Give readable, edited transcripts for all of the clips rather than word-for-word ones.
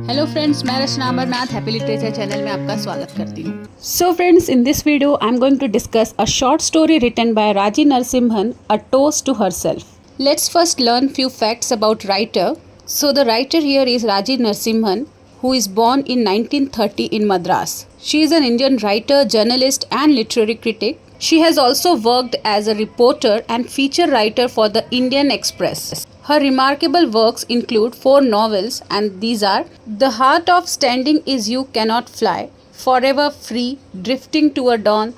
Hello friends, मैं Rachna Amarnath happy literature channel में आपका स्वागत करती हूँ। So friends, in this video I am going to discuss a short story written by Raji Narasimhan, a toast to herself. Let's first learn few facts about writer. So the writer here is Raji Narasimhan, who is born in 1930 in Madras. She is an Indian writer, journalist and literary critic. She has also worked as a reporter and feature writer for the Indian Express. Her remarkable works include 4 novels, and these are The Heart of Standing Is You Cannot Fly, Forever Free, Drifting Toward Dawn,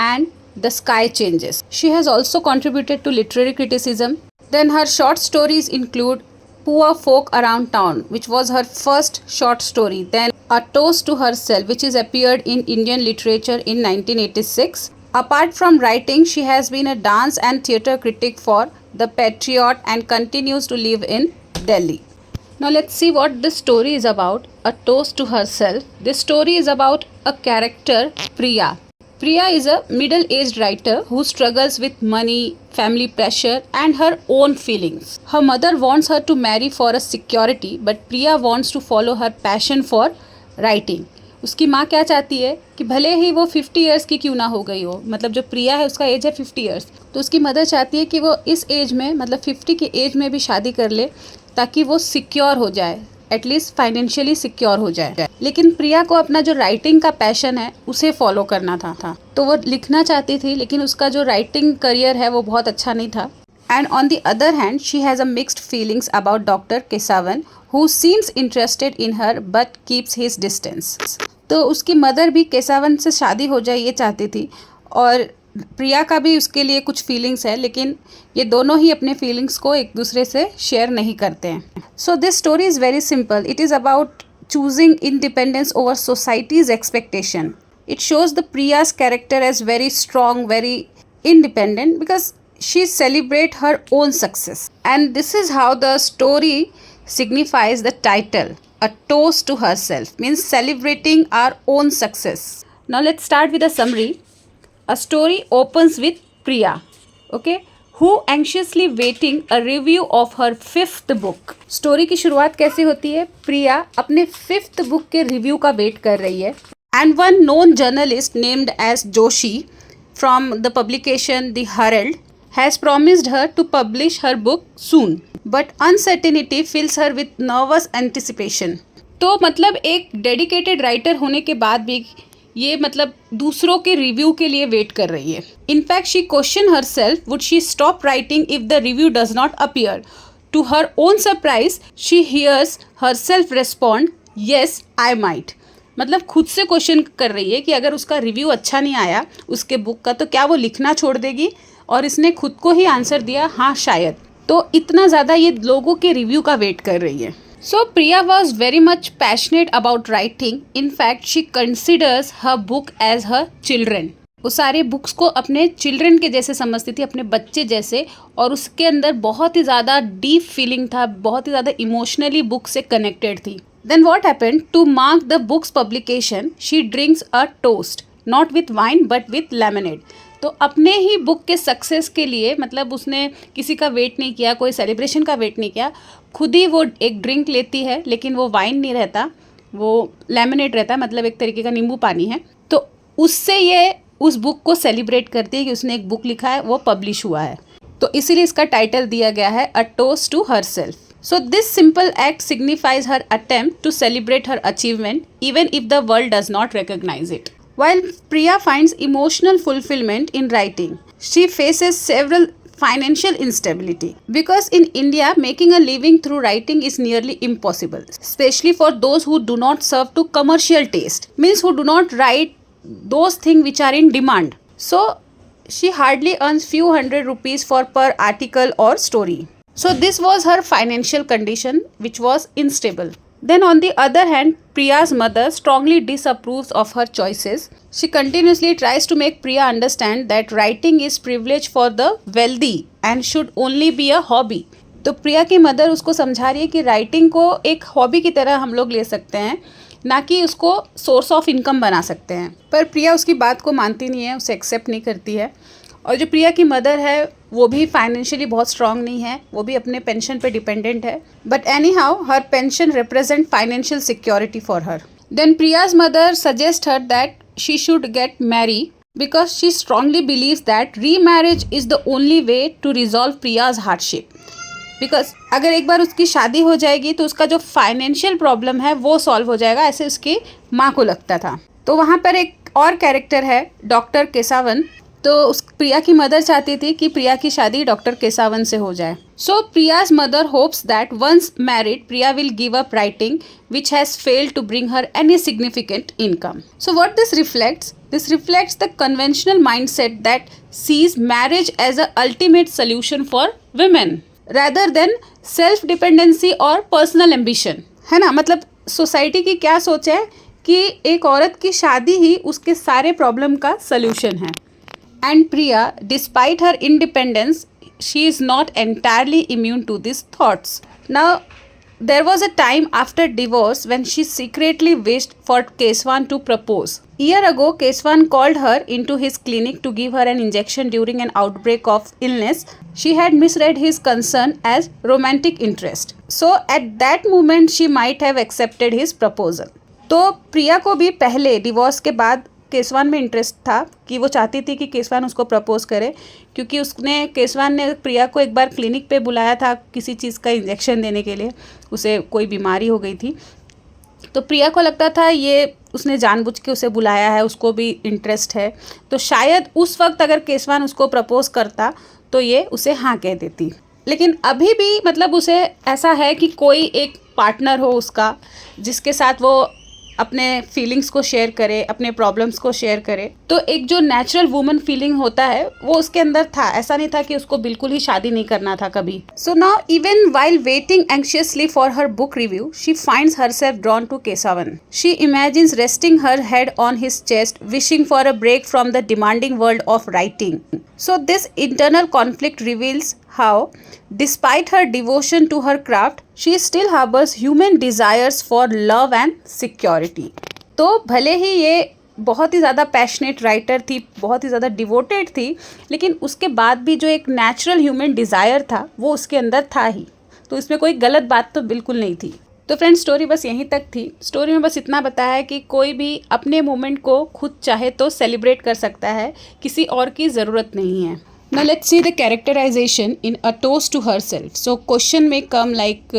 and The Sky Changes. She has also contributed to literary criticism. Then her short stories include Poor Folk Around Town, which was her first short story. Then A Toast to Herself, which is appeared in Indian literature in 1986. Apart from writing, she has been a dance and theatre critic for The Patriot and continues to live in Delhi. Now let's see what this story is about. A Toast to Herself. This story is about a character, Priya. Priya is a middle-aged writer who struggles with money, family pressure and her own feelings. Her mother wants her to marry for a security, but Priya wants to follow her passion for writing. उसकी माँ क्या चाहती है कि भले ही वो 50 years की क्यों ना हो गई हो, मतलब जो प्रिया है उसका एज है 50 इयर्स, तो उसकी मदर चाहती है कि वो इस एज में, मतलब 50 की एज में भी शादी कर ले ताकि वो सिक्योर हो जाए, एटलीस्ट फाइनेंशियली सिक्योर हो जाए. लेकिन प्रिया को अपना जो राइटिंग का पैशन है उसे फॉलो करना था. तो वो लिखना चाहती थी, लेकिन उसका जो राइटिंग करियर है वो बहुत अच्छा नहीं था. And on the other hand, she has a mixed feelings about Dr. Kesavan, who seems interested in her but keeps his distance. तो उसकी मदर भी केसावन से शादी हो जाए ये चाहती थी, और प्रिया का भी उसके लिए कुछ फीलिंग्स है, लेकिन ये दोनों ही अपने फीलिंग्स को एक दूसरे से शेयर नहीं करते हैं. So this story is very simple. It is about choosing independence over society's expectation. It shows the Priya's character as very strong, very independent, because she celebrates her own success. And this is how the story signifies the title, A Toast to Herself, means celebrating our own success. Now let's start with a summary. A story opens with Priya, okay, who anxiously waiting a review of her 5th book. Story की शुरुआत कैसे होती है? प्रिया अपने 5th book के review का wait कर रही है. And one known journalist named as Joshi from the publication the Herald has promised her to publish her book soon, but uncertainty fills her with nervous anticipation. तो मतलब एक डेडिकेटेड राइटर होने के बाद भी ये मतलब दूसरों के रिव्यू के लिए वेट कर रही है. In fact she question herself, would she stop writing if the review does not appear. To her own surprise she hears herself respond, yes I might. मतलब खुद से क्वेश्चन कर रही है कि अगर उसका रिव्यू अच्छा नहीं आया उसके बुक का, तो क्या वो लिखना छोड़ देगी, और इसने खुद को ही आंसर दिया, हाँ शायद. तो इतना ज़्यादा ये लोगों के रिव्यू का वेट कर रही है. So Priya was very much passionate about writing. In fact, she considers her book as her children. वो सारे बुक्स को अपने चिल्ड्रन के जैसे समझती थी, अपने बच्चे जैसे, और उसके अंदर बहुत ही ज़्यादा डीप फीलिंग था, बहुत ही ज़्यादा इमोशनली बुक से कनेक्टेड थी. Then what happened? To mark the book's publication, she drinks a toast, not with wine but with lemonade. तो अपने ही बुक के सक्सेस के लिए, मतलब उसने किसी का वेट नहीं किया, कोई सेलिब्रेशन का वेट नहीं किया, खुद ही वो एक ड्रिंक लेती है, लेकिन वो वाइन नहीं रहता, वो लेमनेड रहता है, मतलब एक तरीके का नींबू पानी है. तो उससे ये उस बुक को सेलिब्रेट करती है कि उसने एक बुक लिखा है, वो पब्लिश हुआ है. तो इसीलिए इसका टाइटल दिया गया है a toast to herself. So this simple act signifies her attempt to celebrate her achievement even if the world does not recognize it. While Priya finds emotional fulfillment in writing, she faces several financial instability, because in India making a living through writing is nearly impossible, especially for those who do not serve to commercial taste, means who do not write those things which are in demand. So she hardly earns few hundred rupees for per article or story. So this was her financial condition, which was unstable. Then on the other hand, Priya's mother strongly disapproves of her choices. She continuously tries to make Priya understand that writing is privilege for the wealthy and should only be a hobby. तो प्रिया की mother उसको समझा रही है कि writing को एक hobby की तरह हम लोग ले सकते हैं, ना कि उसको सोर्स ऑफ इनकम बना सकते हैं. पर प्रिया उसकी बात को मानती नहीं है, उसे एक्सेप्ट नहीं करती है. और जो प्रिया की मदर है वो भी फाइनेंशियली बहुत स्ट्रांग नहीं है, वो भी अपने पेंशन पे डिपेंडेंट है, but anyhow her pension represent financial security for her. Then Priya's mother suggest her that she should get marry because she strongly believes that remarriage is the only way to resolve Priya's hardship. Because अगर एक बार उसकी शादी हो जाएगी तो उसका जो financial problem है वो सॉल्व हो जाएगा, ऐसे उसकी माँ को लगता था. तो वहाँ पर एक और कैरेक्टर है डॉक्टर केसावन. तो उस प्रिया की मदर चाहती थी कि प्रिया की शादी डॉक्टर केसावन से हो जाए. So Priya's mother hopes that once married Priya will give up writing which has failed to bring her any significant income. So what this reflects? This reflects the conventional mindset that sees marriage as a ultimate solution for women rather than self dependency or personal ambition. है ना, मतलब society की क्या सोच है कि एक औरत की शादी ही उसके सारे प्रॉब्लम का सल्यूशन है. And Priya, despite her independence, she is not entirely immune to these thoughts. Now, there was a time after divorce when she secretly wished for Keswan to propose. Year ago, Keswan called her into his clinic to give her an injection during an outbreak of illness. She had misread his concern as romantic interest. So, at that moment, she might have accepted his proposal. तो प्रिया को भी पहले divorce के बाद केसवान में interest था कि वो चाहती थी कि केसवान उसको प्रपोज करे, क्योंकि केसवान ने प्रिया को एक बार क्लिनिक पे बुलाया था किसी चीज़ का इंजेक्शन देने के लिए, उसे कोई बीमारी हो गई थी. तो प्रिया को लगता था ये उसने जानबूझ के उसे बुलाया है, उसको भी इंटरेस्ट है. तो शायद उस वक्त अगर केसवान उसको प्रपोज करता तो ये उसे हाँ कह देती. लेकिन अभी भी मतलब उसे ऐसा है कि कोई एक पार्टनर हो उसका जिसके साथ वो अपने फीलिंग्स को शेयर करे, अपने प्रॉब्लम्स को शेयर करे. तो एक जो नेचुरल वुमन फीलिंग होता है वो उसके अंदर था. ऐसा नहीं था कि उसको बिल्कुल ही शादी नहीं करना था कभी. So now even while waiting anxiously for her book review she finds herself drawn to Kesavan. She imagines resting her head on his chest, wishing for a break from the demanding world of writing. So this internal conflict reveals how, despite her devotion to her craft, she still harbors human desires for love and security. तो भले ही ये बहुत ही ज़्यादा passionate writer थी, बहुत ही ज़्यादा devoted थी, लेकिन उसके बाद भी जो एक नेचुरल ह्यूमन डिज़ायर था वो उसके अंदर था ही. तो इसमें कोई गलत बात तो बिल्कुल नहीं थी. तो फ्रेंड्स, स्टोरी बस यहीं तक थी. स्टोरी में बस इतना बताया है कि कोई भी अपने मोमेंट को खुद चाहे तो सेलिब्रेट कर सकता है, किसी और की ज़रूरत नहीं है. Now let's see the characterization in A Toast to Herself. So question may come like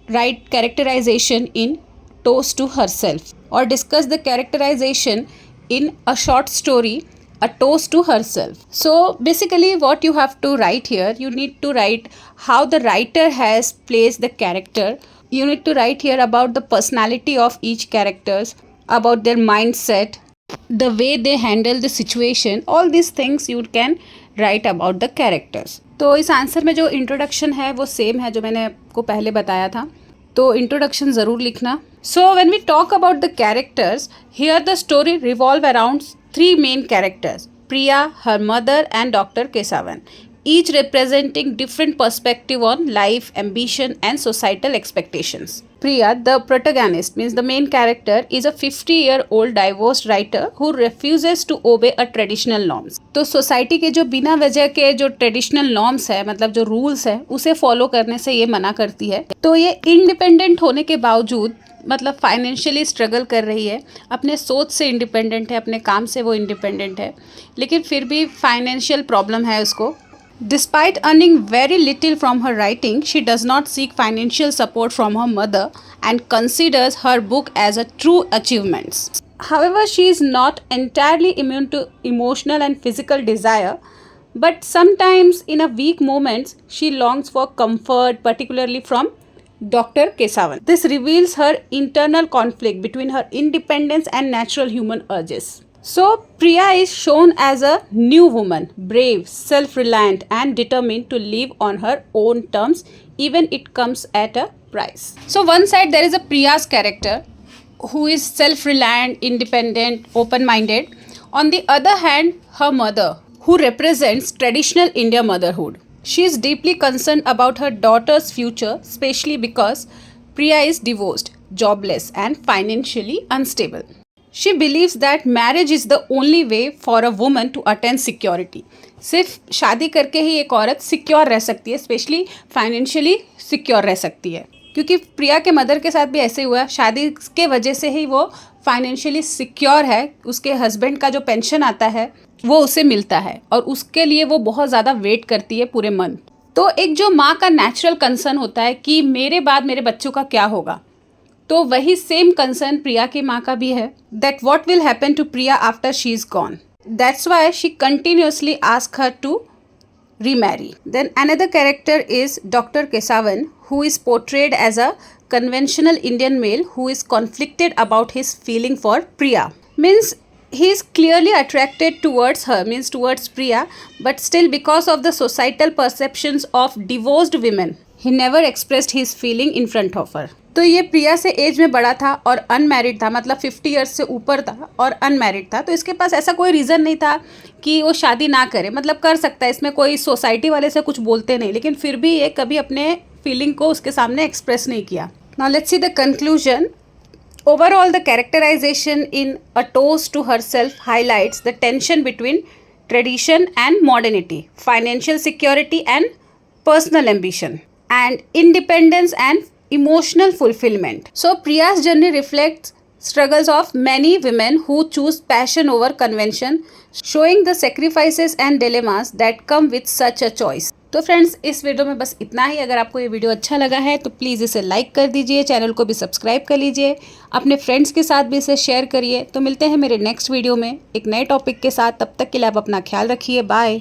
write characterization in Toast to Herself, or discuss the characterization in a short story A Toast to Herself. So basically what you have to write here, you need to write how the writer has placed the character. You need to write here about the personality of each characters, about their mindset, the way they handle the situation. All these things you can write about the characters. तो इस answer में जो introduction है वो same है जो मैंने आपको पहले बताया था, तो इंट्रोडक्शन ज़रूर लिखना. So when we talk about the characters, here the story revolve around three main characters: Priya, her mother, and Dr. Kesavan, each representing different perspective on life, ambition, and societal expectations. Priya, the protagonist, means the main character, is a 50-year-old divorced writer who refuses to obey a traditional norms. तो society के जो बिना वजह के जो traditional norms है, मतलब जो रूल्स है, उसे फॉलो करने से ये मना करती है. तो ये इंडिपेंडेंट होने के बावजूद मतलब फाइनेंशियली स्ट्रगल कर रही है, अपने सोच से इंडिपेंडेंट है, अपने काम से वो इंडिपेंडेंट है, लेकिन फिर भी फाइनेंशियल प्रॉब्लम है उसको. Despite earning very little from her writing, she does not seek financial support from her mother and considers her book as a true achievement. However, she is not entirely immune to emotional and physical desire, but sometimes in a weak moments, she longs for comfort, particularly from Dr. Kesavan. This reveals her internal conflict between her independence and natural human urges. So, Priya is shown as a new woman, brave, self-reliant, and determined to live on her own terms, even it comes at a price. So, one side there is a Priya's character, who is self-reliant, independent, open-minded. On the other hand, her mother, who represents traditional India motherhood. She is deeply concerned about her daughter's future, especially because Priya is divorced, jobless, and financially unstable. She believes that marriage is the only way for a woman to attain security. सिर्फ शादी करके ही एक औरत secure रह सकती है, specially financially secure रह सकती है। क्योंकि प्रिया के मदर के साथ भी ऐसे हुआ, शादी के वजह से ही वो फाइनेंशियली सिक्योर है। उसके हस्बैंड का जो पेंशन आता है वो उसे मिलता है और उसके लिए वो बहुत ज़्यादा वेट करती है पूरे मंथ। तो एक जो माँ का नेचुरल कंसर्न होता है कि मेरे बाद मेरे बच्चों का क्या होगा, तो वही सेम कंसर्न प्रिया की माँ का भी है, that what will happen to Priya after she is gone. That's why she continuously ask her to remarry. Then another character is Dr. Kesavan, who is portrayed as a conventional Indian male who is conflicted about his feeling for Priya. Means he is clearly attracted towards her, means towards Priya, but still because of the societal perceptions of divorced women, he never expressed his feeling in front of her. तो ये प्रिया से as में बड़ा था और unmarried था, मतलब 50 years से ऊपर था और अनमैरिड था। तो इसके पास ऐसा कोई रीज़न नहीं था कि वो शादी ना करे, मतलब कर सकता है, इसमें कोई सोसाइटी वाले से कुछ बोलते नहीं, लेकिन फिर भी ये कभी अपने फीलिंग को उसके सामने एक्सप्रेस नहीं किया। Now let's see the conclusion. Overall the characterization in a toast to herself highlights the tension between tradition and modernity, financial security and personal ambition, and independence and emotional fulfillment. So Priya's journey reflects struggles of many women who choose passion over convention, showing the sacrifices and dilemmas that come with such a choice. तो friends, इस video में बस इतना ही। अगर आपको ये video अच्छा लगा है तो प्लीज़ इसे लाइक कर दीजिए, चैनल को भी सब्सक्राइब कर लीजिए, अपने फ्रेंड्स के साथ भी इसे शेयर करिए। तो मिलते हैं मेरे नेक्स्ट वीडियो में एक नए टॉपिक के साथ। तब तक के लिए आप अपना ख्याल रखिए। बाय।